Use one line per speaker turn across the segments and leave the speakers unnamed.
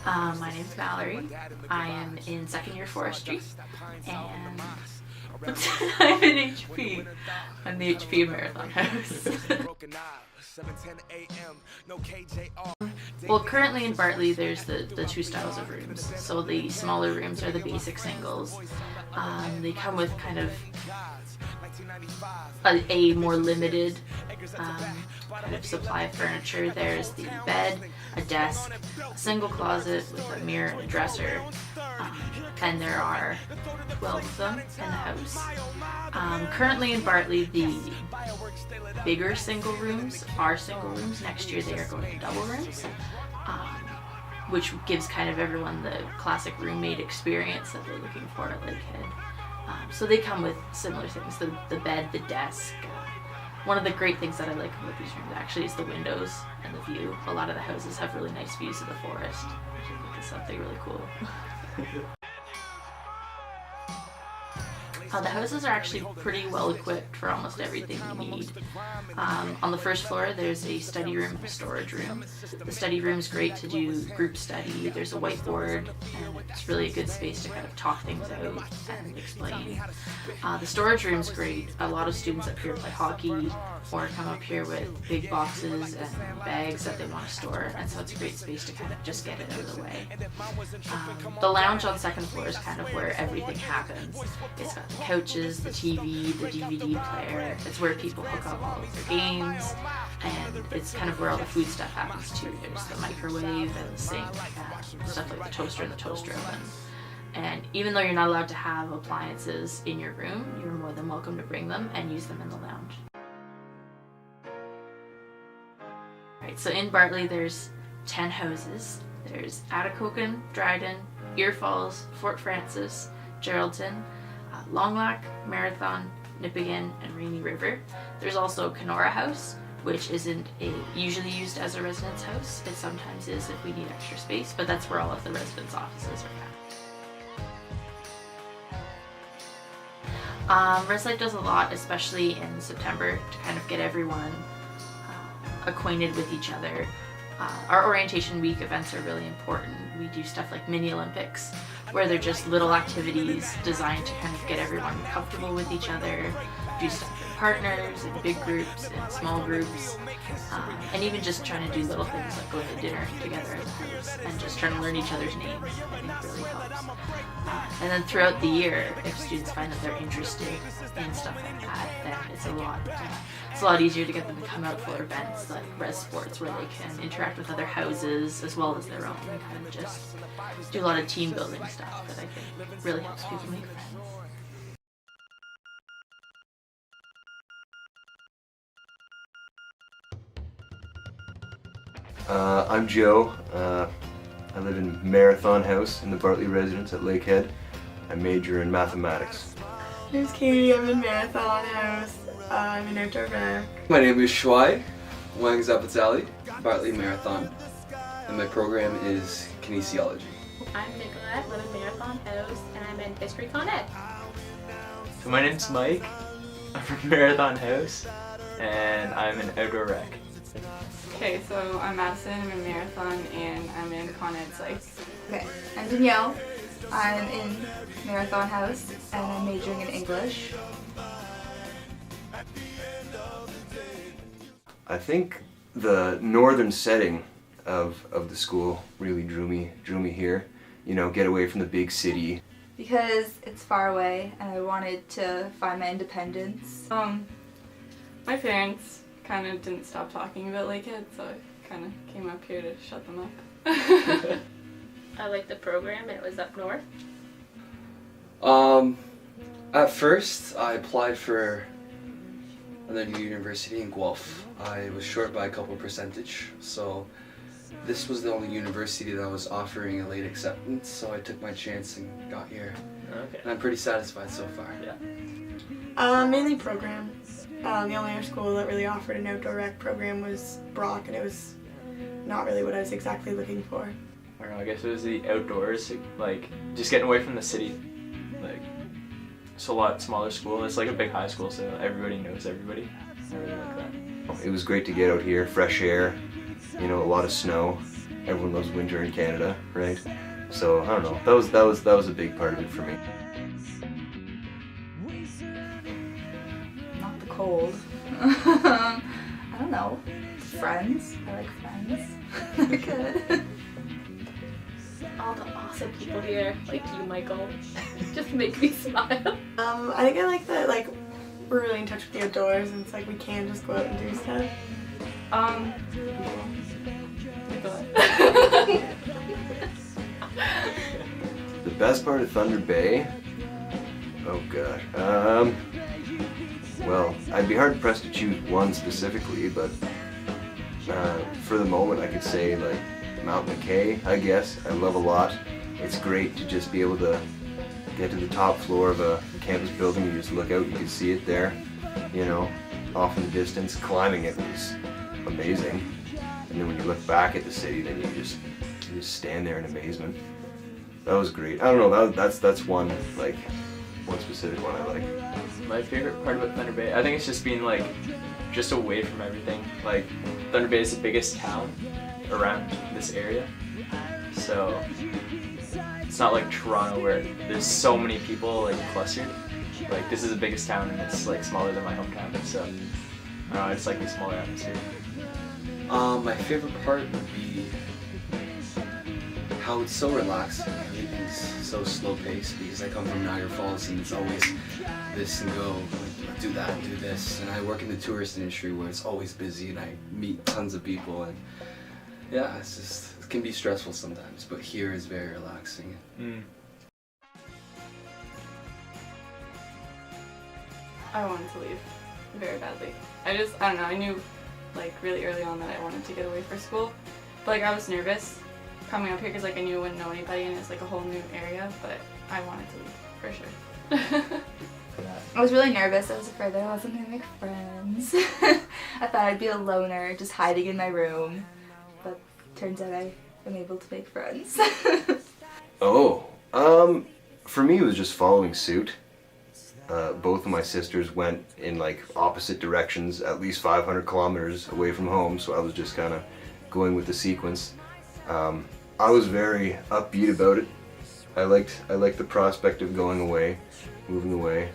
My name's Mallory. I am in second year forestry, and I'm in HP. I'm the HP Marathon House. Well, currently in Bartley, there's the two styles of rooms. So the smaller rooms are the basic singles. They come with kind of a more limited kind of supply of furniture. There's the bed, a desk, a single closet with a mirror and a dresser, and there are 12 of them in the house. Currently in Bartley, the bigger single rooms are single rooms. Next year they are going to double rooms, which gives kind of everyone the classic roommate experience that they're looking for at Lakehead. So they come with similar things, the bed, the desk. One of the great things that I like about these rooms actually is the windows and the view. A lot of the houses have really nice views of the forest, which I think is something really cool. The houses are actually pretty well equipped for almost everything you need. On the first floor there's a study room and a storage room. The study room is great to do group study. There's a whiteboard and it's really a good space to kind of talk things out and explain. The storage room is great. A lot of students up here play hockey or come up here with big boxes and bags that they want to store, and so it's a great space to kind of just get it out of the way. The lounge on second floor is kind of where everything happens. It's got the couches, the TV, the DVD player. It's where people hook up all of their games, and it's kind of where all the food stuff happens too. There's the microwave and the sink, stuff like the toaster and the toaster oven. And even though you're not allowed to have appliances in your room, you're more than welcome to bring them and use them in the lounge. Right, so in Bartley there's 10 houses. There's Atikokan, Dryden, Ear Falls, Fort Francis, Geraldton, Longlac, Marathon, Nipigon, and Rainy River. There's also Kenora House, which isn't usually used as a residence house. It sometimes is if we need extra space, but that's where all of the residence offices are at. Res Life does a lot, especially in September, to kind of get everyone acquainted with each other. Our orientation week events are really important. We do stuff like mini Olympics, where they're just little activities designed to kind of get everyone comfortable with each other, do stuff in partners, in big groups, in small groups, and even just trying to do little things like going to dinner together as a house and just trying to learn each other's names, I think really helps. And then throughout the year, if students find that they're interested in stuff like that, then it's a lot easier to get them to come out for events like res sports, where they can interact with other houses as well as their own, and kind of just do a lot of team building stuff that I think really helps people make friends.
I'm Joe. I live in Marathon House in the Bartley residence at Lakehead. I major in mathematics.
My name's Katie. I'm in Marathon House. I'm an outdoor rec.
My name is Shwai Wang Zapatali, Bartley Marathon, and my program is kinesiology.
I'm Nicolette, live in Marathon House, and I'm in History Con Ed.
So my name's Mike. I'm from Marathon House, and I'm an outdoor rec.
Okay, so I'm Madison, I'm in Marathon, and I'm in Con Ed Psych.
Okay, I'm Danielle. I'm in Marathon House, and I'm majoring in English.
I think the northern setting of the school really drew me here. You know, get away from the big city.
Because it's far away, and I wanted to find my independence.
My parents kind of didn't stop talking about Lakehead, so I kind of came up here to shut them up.
I liked the program. It was up north.
At first, I applied for another university in Guelph. I was short by a couple percentage, so this was the only university that was offering a late acceptance, so I took my chance and got here.
Okay.
And I'm pretty satisfied so far.
Yeah.
Mainly program. The only other school that really offered an outdoor rec program was Brock, and it was not really what I was exactly looking for.
I don't know, I guess it was the outdoors, like just getting away from the city. Like, it's a lot smaller school. It's like a big high school, so everybody knows everybody. I really like that.
It was great to get out here, fresh air, you know, a lot of snow, everyone loves winter in Canada, right? So I don't know. That was a big part of it for me.
Not the cold. I don't know. Friends. I like friends. They're good.
All the awesome people here, like you, Michael, just make me smile.
I think I like that, like, we're really in touch with the outdoors, and it's like we can just go out and do stuff.
The best part of Thunder Bay? Oh gosh. Well, I'd be hard pressed to choose one specifically, but for the moment I could say like Mount McKay, I guess. I love a lot. It's great to just be able to get to the top floor of a campus building. You just look out, you can see it there, you know, off in the distance. Climbing it was amazing. And then when you look back at the city, then you just stand there in amazement. That was great. I don't know, that's one, like, one specific one I like.
My favorite part about Thunder Bay, I think it's just being like, just away from everything. Like, Thunder Bay is the biggest town around this area. So, it's not like Toronto where there's so many people like clustered. Like, this is the biggest town and it's like smaller than my hometown. So, I don't know, I just like the smaller atmosphere.
My favorite part would be how it's so relaxing. Everything's so slow paced because I come from Niagara Falls and it's always this and go, like, do that, do this. And I work in the tourist industry where it's always busy and I meet tons of people and yeah, it's just, it can be stressful sometimes, but here is very relaxing.
I wanted to leave very badly. I don't know, I knew like really early on that I wanted to get away for school. But like I was nervous coming up here because like I knew I wouldn't know anybody and it's like a whole new area, but I wanted to leave for sure.
I was really nervous. I was afraid that I wasn't gonna make friends. I thought I'd be a loner just hiding in my room. But turns out I am able to make friends.
For me it was just following suit. Both of my sisters went in like opposite directions, at least 500 kilometers away from home, so I was just kind of going with the sequence. I was very upbeat about it. I liked the prospect of going away, moving away.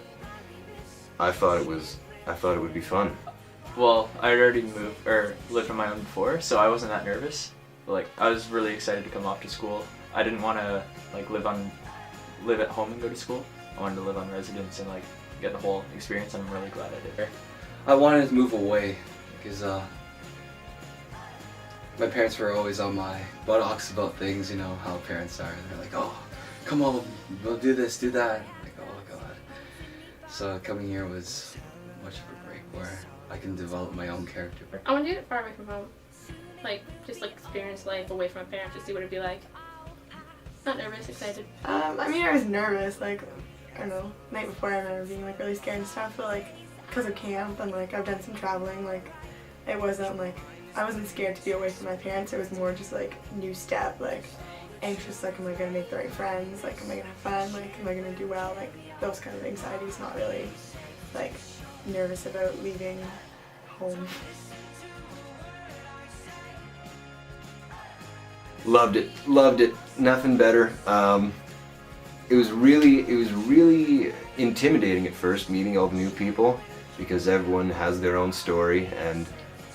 I thought it would be fun.
Well, I'd already moved or lived on my own before, so I wasn't that nervous. But, like, I was really excited to come off to school. I didn't want to like live at home and go to school. I wanted to live on residence and like get the whole experience, and I'm really glad I did.
I wanted to move away because my parents were always on my buttocks about things, you know, how parents are. They're like, oh, come on, we'll do this, do that. I'm like, oh god. So coming here was much of a break where I can develop my own character.
I want to do it far away from home. Like, just like experience life away from my parents to see what it'd be like. Not nervous, excited.
I mean, I was nervous, like, I don't know, night before I remember being like really scared and stuff, but like, because of camp and like I've done some traveling, like, it wasn't like, I wasn't scared to be away from my parents. It was more just like new step, like anxious, like am I gonna make the right friends, like am I gonna have fun, like am I gonna do well, like those kind of anxieties, not really like nervous about leaving home.
Loved it, nothing better. It was really intimidating at first meeting all the new people because everyone has their own story, and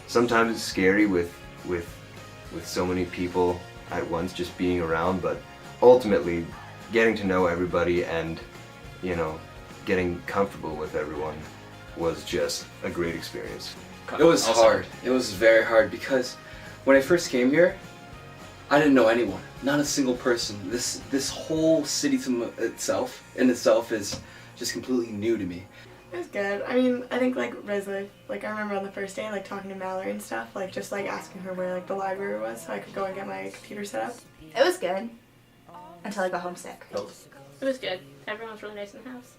sometimes it's scary with so many people at once just being around, but ultimately getting to know everybody and, you know, getting comfortable with everyone was just a great experience.
It was hard. It was very hard because when I first came here, I didn't know anyone, not a single person. This whole city to itself is just completely new to me.
It was good. I mean, I think like Rizla, like I remember on the first day, like talking to Mallory and stuff, like just like asking her where like the library was so I could go and get my computer set up.
It was good. Until I got homesick.
It was good. Everyone was really nice in the house.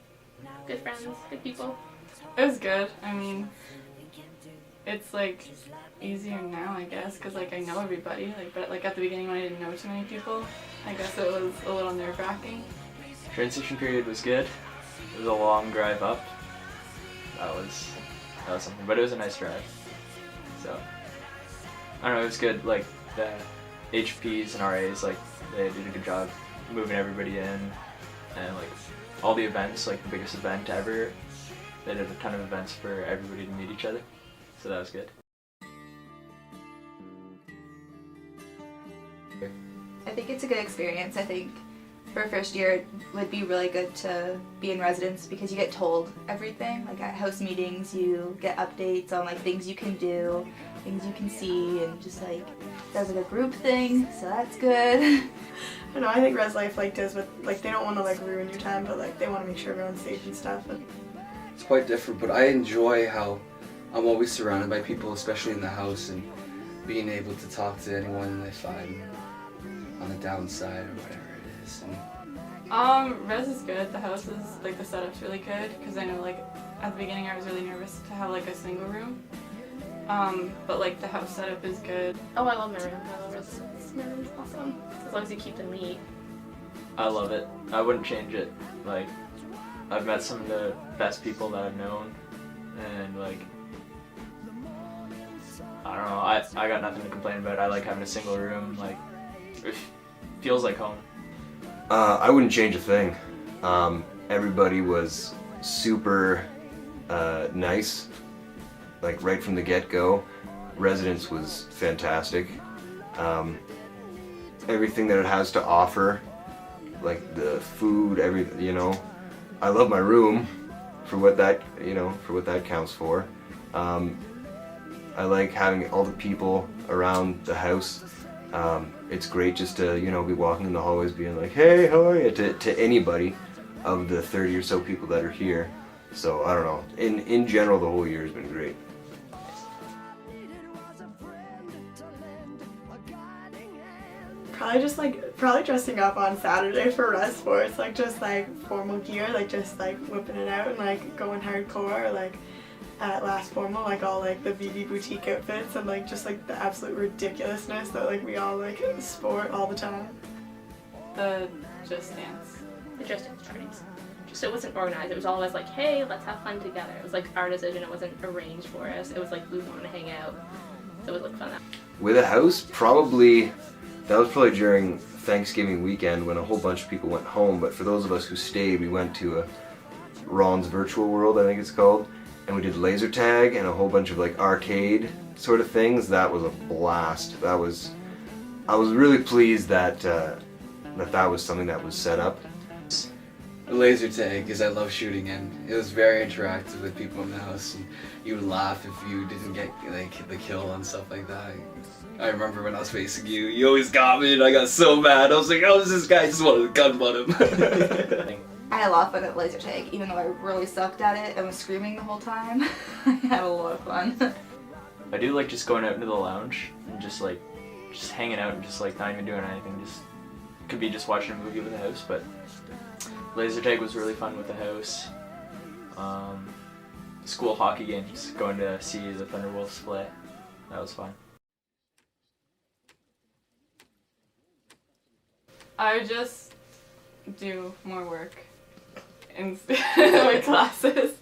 Good friends, good people.
It was good. I mean, it's like easier now, I guess, because like I know everybody. Like, but like at the beginning when I didn't know too many people, I guess it was a little nerve-wracking.
Transition period was good. It was a long drive up. That was something, but it was a nice drive. So I don't know, it was good. Like HPs and RAs, like they did a good job moving everybody in, and like all the events, like the biggest event ever, they did a ton of events for everybody to meet each other, so that was good.
I think it's a good experience. I think for first year it would be really good to be in residence because you get told everything. Like at house meetings you get updates on like things you can do, things you can see, and just like there's like a group thing, so that's good.
I don't know, I think res life like does what, like they don't want to like ruin your time, but like they want to make sure everyone's safe and stuff. And
It's quite different, but I enjoy how I'm always surrounded by people, especially in the house, and being able to talk to anyone if I'm on the downside or whatever it is.
Res is good. The house is, like, the setup's really good, because I know, like, at the beginning I was really nervous to have, like, a single room. But, like, the house setup is good.
Oh, I love my room. I love it. My room's awesome. As long as you keep them neat.
I love it. I wouldn't change it. Like, I've met some of the best people that I've known, and like, I don't know, I got nothing to complain about. I like having a single room, like, it feels like home.
I wouldn't change a thing. Everybody was super nice, like right from the get-go. Residence was fantastic. Everything that it has to offer, like the food, everything, you know. I love my room for what that, you know, for what that counts for. I like having all the people around the house. It's great just to, you know, be walking in the hallways being like, hey, how are you? To anybody of the 30 or so people that are here. So I don't know. In general, the whole year has been great.
Probably dressing up on Saturday for res sports, like just like formal gear, like just like whipping it out and like going hardcore, like at last formal, like all like the BB boutique outfits and like just like the absolute ridiculousness that like we all like sport all the time.
The Just Dance.
The Just Dance parties. Just it wasn't organized. It was always like, hey, let's have fun together. It was like our decision. It wasn't arranged for us. It was like we wanted to hang out. So it was like fun.
With a house, that was probably during Thanksgiving weekend when a whole bunch of people went home, but for those of us who stayed, we went to a Ron's Virtual World, I think it's called, and we did laser tag and a whole bunch of like arcade sort of things. That was a blast. I was really pleased that that was something that was set up.
Laser tag, because I love shooting, and it was very interactive with people in the house, and you would laugh if you didn't get like the kill and stuff like that. I remember when I was facing you, you always got me and I got so mad. I was like, how is this guy just wanted to gun butt him?
I had a lot of fun at laser tag, even though I really sucked at it and was screaming the whole time. I had a lot of fun.
I do like just going out into the lounge and just hanging out and just like not even doing anything. Just could be just watching a movie with the house, but laser tag was really fun with the house. School hockey games, going to see the Thunderwolves play, that was fun.
I would just do more work in my classes.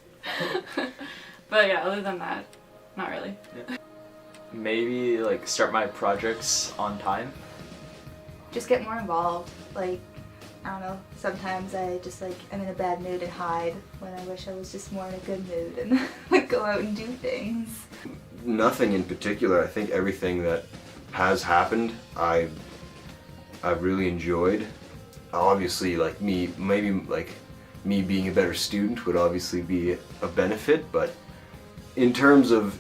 But yeah, other than that, not really.
Yeah. Maybe like start my projects on time.
Just get more involved. Like, I don't know, sometimes I just like am in a bad mood and hide when I wish I was just more in a good mood and like go out and do things.
Nothing in particular. I think everything that has happened, I've really enjoyed. Obviously, like me being a better student would obviously be a benefit, but in terms of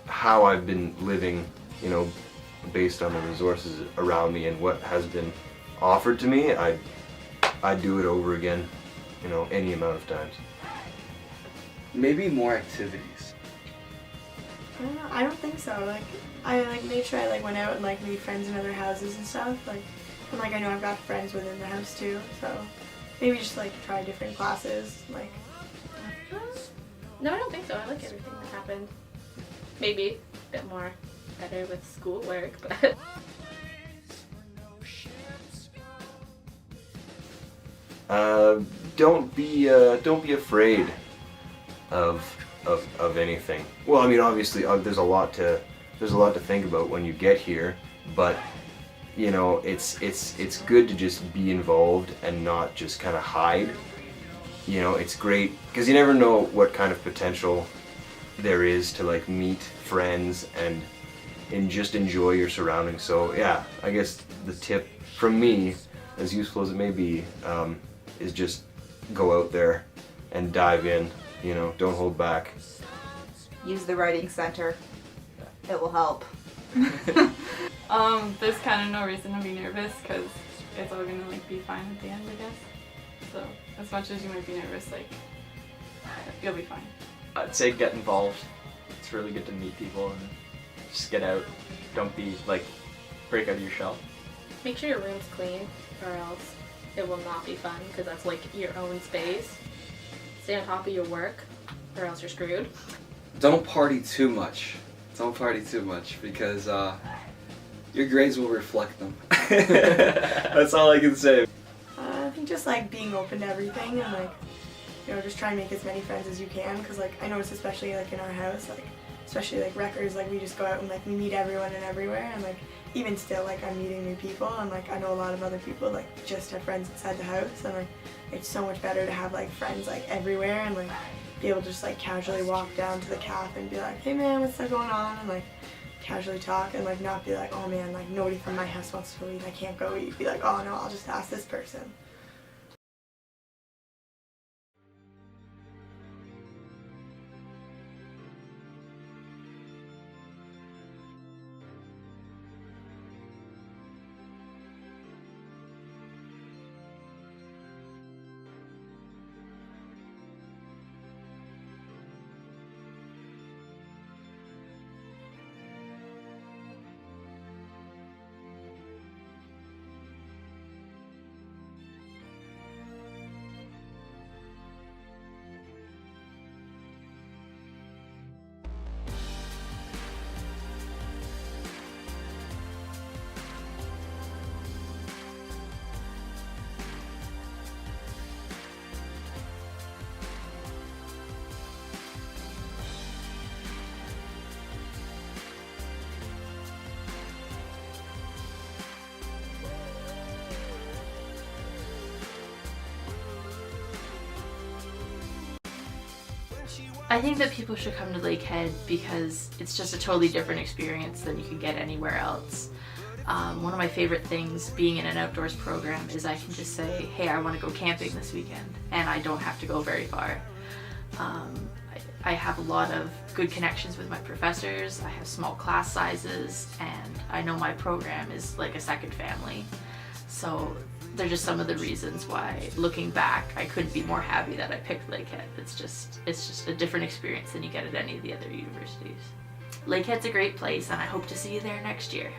how I've been living, you know, based on the resources around me and what has been offered to me, I'd do it over again, you know, any amount of times.
Maybe more activities.
I don't know, I don't think so. Like, I like made sure I like went out and like made friends in other houses and stuff. Like, and like I know I've got friends within the house too. So maybe just like try different classes. Like,
No, I don't think so. I like everything that happened. Maybe a bit more better with schoolwork, but
don't be afraid of anything. Well, I mean, obviously, there's a lot to think about when you get here, but you know, it's good to just be involved and not just kind of hide. You know, it's great because you never know what kind of potential there is to like meet friends and just enjoy your surroundings. So yeah, I guess the tip from me, as useful as it may be, is just go out there and dive in. You know, don't hold back.
Use the writing center. It will help.
There's kind of no reason to be nervous because it's all gonna like be fine at the end, I guess. So as much as you might be nervous, like you'll be fine.
I'd say get involved. It's really good to meet people and just get out. Don't be like, break out of your shell.
Make sure your room's clean, or else it will not be fun because that's like your own space. Stay on top of your work, or else you're screwed.
Don't party too much. Don't party too much because your grades will reflect them. That's all I can say.
I think just like being open to everything and like, you know, just try and make as many friends as you can, because like I noticed especially like in our house, like especially like records, like we just go out and like we meet everyone and everywhere, and like even still like I'm meeting new people, and like I know a lot of other people like just have friends inside the house, and like it's so much better to have like friends like everywhere and like be able to just like casually walk down to the cafe and be like, hey man, what's going on, and like casually talk, and like not be like, oh man, like nobody from my house wants to leave, I can't go eat. Be like, oh no, I'll just ask this person.
I think that people should come to Lakehead because it's just a totally different experience than you can get anywhere else. One of my favorite things being in an outdoors program is I can just say, hey, I want to go camping this weekend, and I don't have to go very far. I have a lot of good connections with my professors, I have small class sizes, and I know my program is like a second family. So they're just some of the reasons why, looking back, I couldn't be more happy that I picked Lakehead. It's just a different experience than you get at any of the other universities. Lakehead's a great place, and I hope to see you there next year.